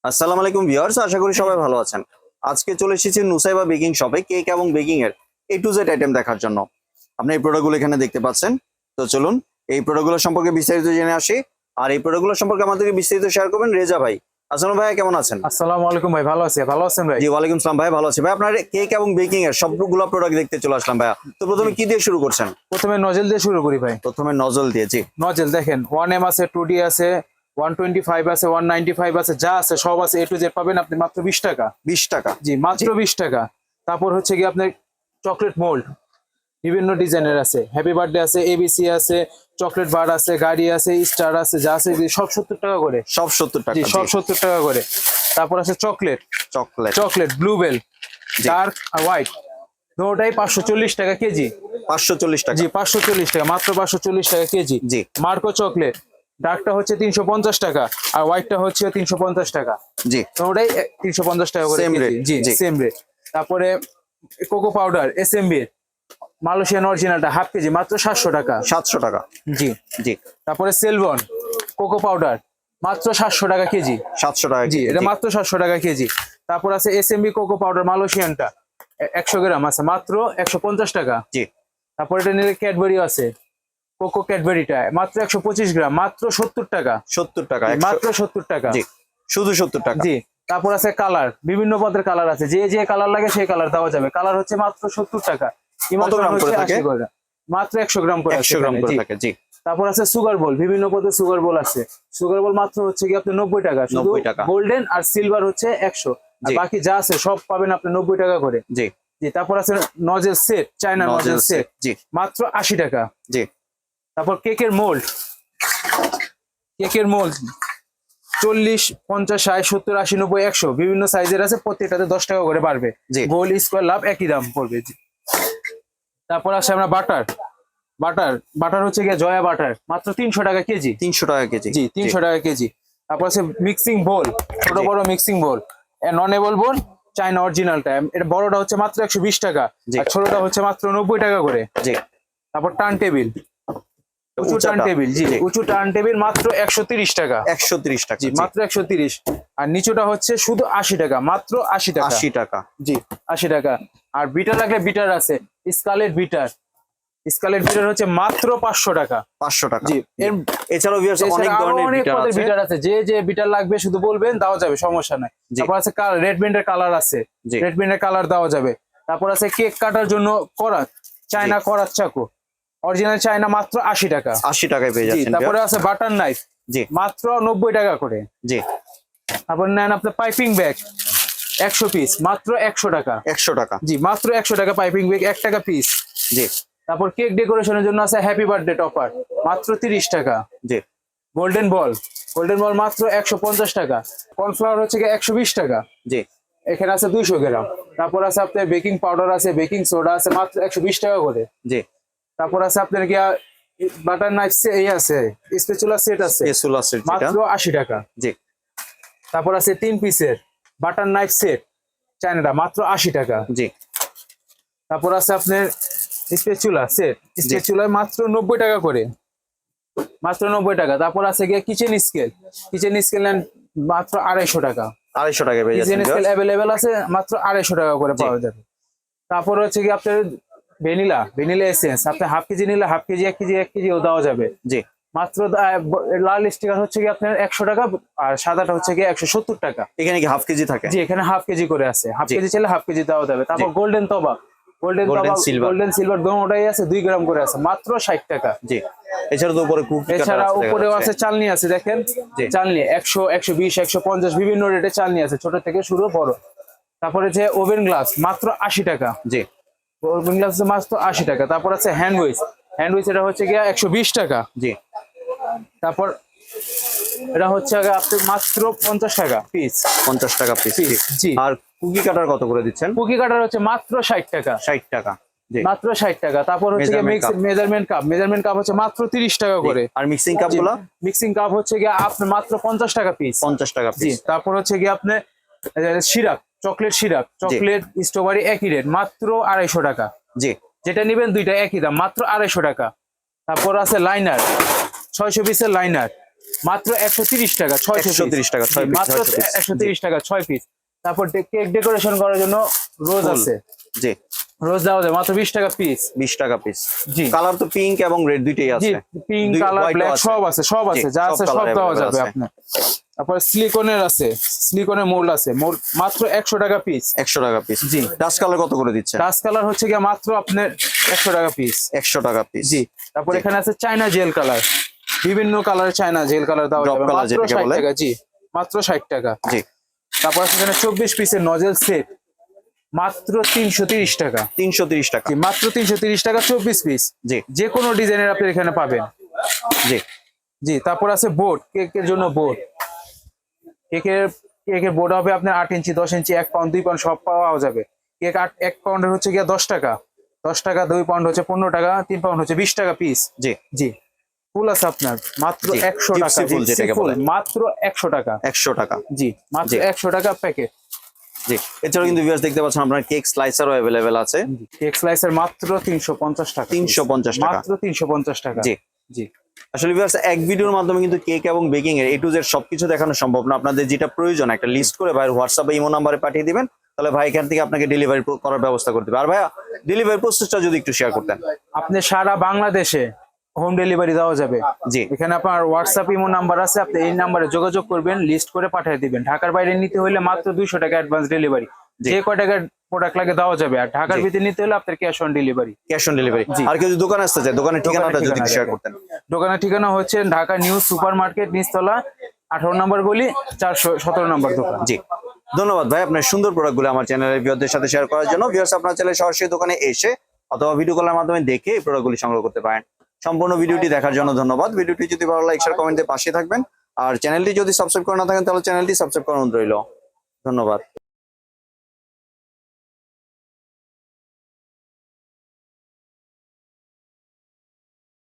আসসালামু আলাইকুম ভিউয়ার্স, আশা করি সবাই ভালো আছেন। আজকে চলে এসেছি নুসাইবা বেকিং শপে কেক এবং বেকিং এর A to Z আইটেম দেখার জন্য। আপনি এই প্রোডাক্টগুলো এখানে দেখতে পাচ্ছেন। তো চলুন এই প্রোডাক্টগুলো সম্পর্কে বিস্তারিত জেনে আসি। আর এই প্রোডাক্টগুলো সম্পর্কে আমাদেরকে বিস্তারিত শেয়ার করবেন রেজা ভাই। আসসালামু ভাই, কেমন আছেন? আসসালামু আলাইকুম ভাই, ভালো আছি। ভালো আছেন ভাই? জি ওয়ালাইকুম আসসালাম ভাই, ভালো আছি ভাই। আপনার কেক এবং বেকিং এর সবগুলো প্রোডাক্ট দেখতে চলে আসলাম ভাইয়া। তো প্রথমে কি দিয়ে শুরু করছেন? প্রথমে নজেল দিয়ে শুরু করি ভাই। প্রথমে নজল দিয়ে। জি, নজেল দেখেন 1M আছে, 2D আছে, 125 আছে, 195 আছে, যা আছে সব আছে। A to Z পাবেন আপনি মাত্র 20 টাকা। 20 টাকা। জি, মাত্র 20 টাকা। তারপর হচ্ছে কি আপনার চকলেট মোল্ড বিভিন্ন ডিজাইনের আছে, হ্যাপি বার্থডে আছে, ABC আছে, চকলেট বার আছে, গাড়ি আছে, স্টার আছে, যা আছে সব 70 টাকা করে। সব 70 টাকা। জি, সব 70 টাকা করে। তারপর আছে chocolate, chocolate chocolate bluebell, dark আর হোয়াইট, দুটোটাই 540 টাকা কেজি। 540 টাকা। জি, 540 টাকা, মাত্র 540 টাকা কেজি। জি, মার্কো চকলেট ডার্কটা হচ্ছে 350 টাকা আর হোয়াইটটা হচ্ছে 350 টাকা। জি, তো ওটাই 350 টাকা করে Same কেজি। rate, জি, জি। Same rate. তারপরে কোকো পাউডার SMB মালয়েশিয়ান অরিজিনালটা হাফ কেজি মাত্র 700 টাকা। 700 টাকা। জি। জি, তারপরে সেলবন কোকো পাউডার মাত্র 700 টাকা কেজি। 700 টাকা। জি, এটা মাত্র 700 টাকা কেজি। তারপর আছে SMB কোকো পাউডার মালয়েশিয়ানটা 100 গ্রাম আছে মাত্র 150 টাকা। জি, তারপর এটা নিলে ক্যাডবেরি আছে, কোকো ক্যাডবেরিটা মাত্র 125 গ্রাম মাত্র 70 টাকা। 70 টাকা। মাত্র 70 টাকা। জি, শুধু 70 টাকা। জি। তারপর আছে কালার, বিভিন্ন পদের কালার আছে, যে যে কালার লাগে সেই কালার দেওয়া যাবে। কালার হচ্ছে মাত্র 70 টাকা। কত গ্রাম করে থাকে? 80 করে। মাত্র 100 গ্রাম করে। 100 গ্রাম করে জি। থাকে। জি, তারপর আছে সুগার বল, বিভিন্ন পদের সুগার বল আছে। সুগার বল মাত্র হচ্ছে কি আপনি 90 টাকা। শুধু 90 টাকা। গোল্ডেন আর সিলভার হচ্ছে 100, আর জি। বাকি যা আছে সব পাবেন আপনি 90 টাকা করে। জি, জি। তারপর আছে nozzle set, China nozzle set, জি, মাত্র 80 টাকা। জি, তারপর কেকের মোল্ড, কেকের মোল্ড 40, 50, 60, 70, 80, 90, 100 বিভিন্ন সাইজের আছে, প্রত্যেকটাতে 10 টাকা করে বাড়বে। জি। গোল স্কোয়ার লাভ একই দাম পড়বে। জি। তারপর আছে আমরা বাটার, বাটার বাটার হচ্ছে গিয়ে জয়া বাটার মাত্র 300 টাকা কেজি। 300 টাকা কেজি। জি, 300 টাকা কেজি। তারপর আছে মিক্সিং বোল, ছোট জি। বড় মিক্সিং বোল, নন এবল বোল চাইনা অরিজিনালটা, এটা বড়টা হচ্ছে মাত্র 120 টাকা জি। আর ছোটটা হচ্ছে মাত্র 90 টাকা করে। জি, তারপর টার্ন টেবিল, উঁচু টার্ন উঁচাটা। টেবিল, জি, জি। উঁচু টার্ন টেবিল মাত্র 130 টাকা। 130 টাকা। জি, মাত্র 130। আর নিচুটা হচ্ছে শুধু 80 টাকা, মাত্র 80 টাকা। 80 টাকা। জি, 80 টাকা। আর বিটার লাগলে বিটার আছে, স্কালেট বিটার, স্কালেট বিটার হচ্ছে মাত্র 500 টাকা। 500 টাকা। জি। এর এছাড়াও ভিউয়ার্স অনেক এছাড়া আরো ধরনের অনেক বিটার পদের আছে। বিটার আছে, যে যে বিটার লাগবে শুধু বলবেন, দেওয়া যাবে, সমস্যা নাই। জি। তারপর আছে রেড বেন্ডের কালার আছে, জি। রেড বেন্ডের কালার দেওয়া যাবে। তারপর আছে কেক কাটার জন্য করাত, চায়না করাত চাকু, অরিজিনাল চায়না মাত্র 80 টাকা। 80 টাকায় পেয়ে জি। যাচ্ছেন। তারপরে আছে বাটার নাইফ, জি, মাত্র 90 টাকা করে। জি, তারপর নেন আপনার পাইপিং ব্যাগ 100 পিস, মাত্র 100 টাকা। 100 টাকা। জি, মাত্র 100 টাকা পাইপিং ব্যাগ, 1 টাকা পিস। জি, তারপর কেক ডেকোরেশনের জন্য আছে হ্যাপি বার্থডে টপার, মাত্র 30 টাকা। জি, গোল্ডেন বল, গোল্ডেন বল মাত্র 150 টাকা। কর্নফ্লাওয়ার হচ্ছে গিয়ে 120 টাকা। জি, এখানে আছে 200 গ্রাম। তারপর আছে আপনার বেকিং পাউডার আছে, বেকিং সোডা আছে, মাত্র 120 টাকা করে। জি। তারপর আছে আপনার গিয়া বাটার নাইফ এই আছে, স্পেচুলা সেট আছে, এসুলা সেট যেটা। মাত্র 80 টাকা। জি, তারপর আছে 3 পিসের বাটার নাইফ সেট চায়নাটা, মাত্র 80 টাকা। জি, তারপর আছে আপনার স্পেচুলা সেট, স্পেচুলায় মাত্র 90 টাকা করে, মাত্র 90 টাকা। তারপর আছে গিয়ে কিচেন স্কেল, কিচেন স্কেল মাত্র 250 টাকা। 250 টাকায় পেয়ে কিচেন যাচ্ছেন স্কেল viewers। অ্যাভেলেবেল আছে, মাত্র 250 টাকা করে পাওয়া যাবে। তারপর হচ্ছে কি আপনার ভ্যানিলা, ভ্যানিলা এসেন্স আপনি হাফ কেজি নিলে হাফ কেজি, 1 কেজি 1 কেজিও দেওয়া যাবে। জি, মাত্র লাল স্টিকার হচ্ছে কি আপনার 100 টাকা আর সাদাটা হচ্ছে কি 170 টাকা। এখানে কি হাফ কেজি থাকে? জি, এখানে হাফ কেজি করে আছে, হাফ জি। কেজি চাইলে হাফ কেজি দেওয়া যাবে। তারপর গোল্ডেন তবা, গোল্ডেন Golden তবা, silver। গোল্ডেন সিলভার দোনোটাই আছে, 2 গ্রাম করে আছে, মাত্র 60 টাকা। জি। এছাড়া তো উপরে কুকি কাটার এছাড়া আছে দেখা উপরেও যাচ্ছে। আছে চালনি আছে, দেখেন জি। চালনি 100, 120, 150 বিভিন্ন রেটে চালনি আছে, ছোট থেকে শুরু বড়। তারপরে যে ওভেন গ্লাস মাত্র 80 টাকা, জি, ওভেন গ্লাস মাত্র 80 টাকা। তারপর আছে হ্যান্ডউইচ, হ্যান্ডউইচ এটা হচ্ছে গিয়া 120 টাকা। জি, তারপর এটা হচ্ছে গিয়ে আপনি মাত্র 50 টাকা পিস। 50 টাকা পিস। Piece, জি। আর কুকি কাটার কত করে দিচ্ছেন? কুকি কাটার হচ্ছে মাত্র 60 টাকা, 60 টাকা। জি। মাত্র 60 টাকা। তারপর হচ্ছে গিয়ে Measurement cup। Measurement cup, measurement cup হচ্ছে মাত্র 30 টাকা করে। আর মিক্সিং কাপগুলো মিক্সিং কাপ হচ্ছে গিয়ে আপনার মাত্র 50 টাকা পিস। 50 টাকা জি। পিস। তারপর হচ্ছে গিয়ে আপনার syrup, chocolate syrup, chocolate strawberry একই রেট, মাত্র 250 টাকা। জি, যেটা নিবেন দুইটা একই দাম, মাত্র 250 টাকা। তারপর আছে লাইনার, 600 পিসের লাইনার, মাত্র 130 টাকা 6 পিস 130 টাকা 6 পিস মাত্র 130 টাকা 6 পিস। তারপর কেক ডেকোরেশন করার জন্য রোজ ফুল। আছে, জি রোজ দেওয়া যায় মাত্র 20 টাকা পিস। 20 টাকা পিস। জি কালার তো পিঙ্ক এবং রেড দুইটাই জি আছে। পিঙ্ক দুই কালার white ও ব্ল্যাক আছে। সব আছে, সব আছে, জি, যা সব আছে সব colour দেওয়া available যাবে আছে। আপনার। তারপর সিলিকনের আছে, সিলিকনের মোল্ড আছে, মোল্ড মাত্র 100 টাকা পিস। 100 টাকা পিস। জি। ডাস্ট কালার কত করে দিচ্ছেন? ডাস্ট কালার হচ্ছে গিয়ে মাত্র আপনার 100 টাকা পিস। 100 টাকা পিস। জি তারপর জি। এখানে আছে চায়না জেল কালার, বিভিন্ন কালারের চায়না জেল কালার দেওয়া Drop যাবে color মাত্র যেটাকে 60 বলে। টাকা। জি মাত্র 60 টাকা। জি তারপর আছে এখানে 24 পিসের নজেল সেট মাত্র 330 টাকা। 330 টাকা। জি মাত্র 330 টাকা 24 পিস। জি যে কোনো ডিজাইনের আপনি এখানে পাবেন। জি জি তারপর আছে বোর্ড, কেকের জন্য বোর্ড, কেকের কেকের বোর্ড হবে আপনার 8 ইঞ্চি 10 ইঞ্চি 1 পাউন্ড 2 পাউন্ড সব পাওয়া যাবে। কেক 1 পাউন্ডের হচ্ছে গিয়ে 10 টাকা, 10 টাকা, 2 পাউন্ড হচ্ছে 15 টাকা, 3 পাউন্ড হচ্ছে 20 টাকা পিস। জি জি ফুল আছে আপনার মাত্র জি, 100 টাকা। gypsy ফুল যেটাকে ফুল বলে। মাত্র 100 টাকা। 100 টাকা। জি মাত্র জি। 100 টাকা প্যাকেট। জি এছাড়াও কিন্তু ভিউয়ার্স দেখতে পাচ্ছেন আপনার কেক স্লাইসারও अवेलेबल আছে। কেক স্লাইসার মাত্র 350 টাকা। 350 টাকা। মাত্র 350 টাকা। জি জি আসলে ভিউয়ার্স এক ভিডিওর মাধ্যমে কিন্তু কেক এবং বেকিং এর A to Z সবকিছু দেখানো সম্ভব না। আপনাদের যেটা প্রয়োজন একটা লিস্ট করে ভাইয়ের হোয়াটসঅ্যাপ ইমো নাম্বারে পাঠিয়ে দিবেন, তাহলে ভাই এখান থেকে আপনাকে ডেলিভারি করার ব্যবস্থা করে দিবে। আর ভাইয়া ডেলিভারি প্রসেসটা যদি একটু শেয়ার করতেন। আপনি সারা বাংলাদেশে হোম ডেলিভারি দেওয়া যাবে। জি এখানে আপনার হোয়াটসঅ্যাপ ইমো নাম্বার আছে, আপনি এই নাম্বারে যোগাযোগ করবেন, লিস্ট করে পাঠিয়ে দিবেন। ঢাকার বাইরে নিতে হলে মাত্র 200 টাকা অ্যাডভান্স ডেলিভারি, জি। যে কয় টাকার প্রোডাক্ট লাগে দেওয়া যাবে। আর ঢাকার জি। ভিতরে নিতে হলে আপনার cash on delivery. Cash on delivery. জি। আর কেউ যদি দোকানে আসতে চায় দোকানের ঠিকানাটা যদি ঠিকানা শেয়ার দেখেন। করতেন। দোকানের ঠিকানা হচ্ছে ঢাকা নিউ সুপার মার্কেট, নিচতলা 18 নম্বর গলি, 417 নম্বর দোকান। জি ধন্যবাদ ভাই আপনার সুন্দর প্রোডাক্টগুলো আমার চ্যানেলের ভিউয়ারদের সাথে শেয়ার করার জন্য। ভিউয়ার্স আপনার চ্যানেলে সরাসরি দোকানে এসে অথবা ভিডিও কলের মাধ্যমে দেখে এই প্রোডাক্টগুলি সংগ্রহ করতে পারেন। সম্পূর্ণ ভিডিওটি দেখার জন্য ধন্যবাদ। ভিডিওটি যদি ভালো লাগে শেয়ার কমেন্টে পাশে থাকবেন। আর চ্যানেলটি যদি সাবস্ক্রাইব করে না থাকেন তাহলে চ্যানেলটি সাবস্ক্রাইব করার অনুরোধ রইল। ধন্যবাদ।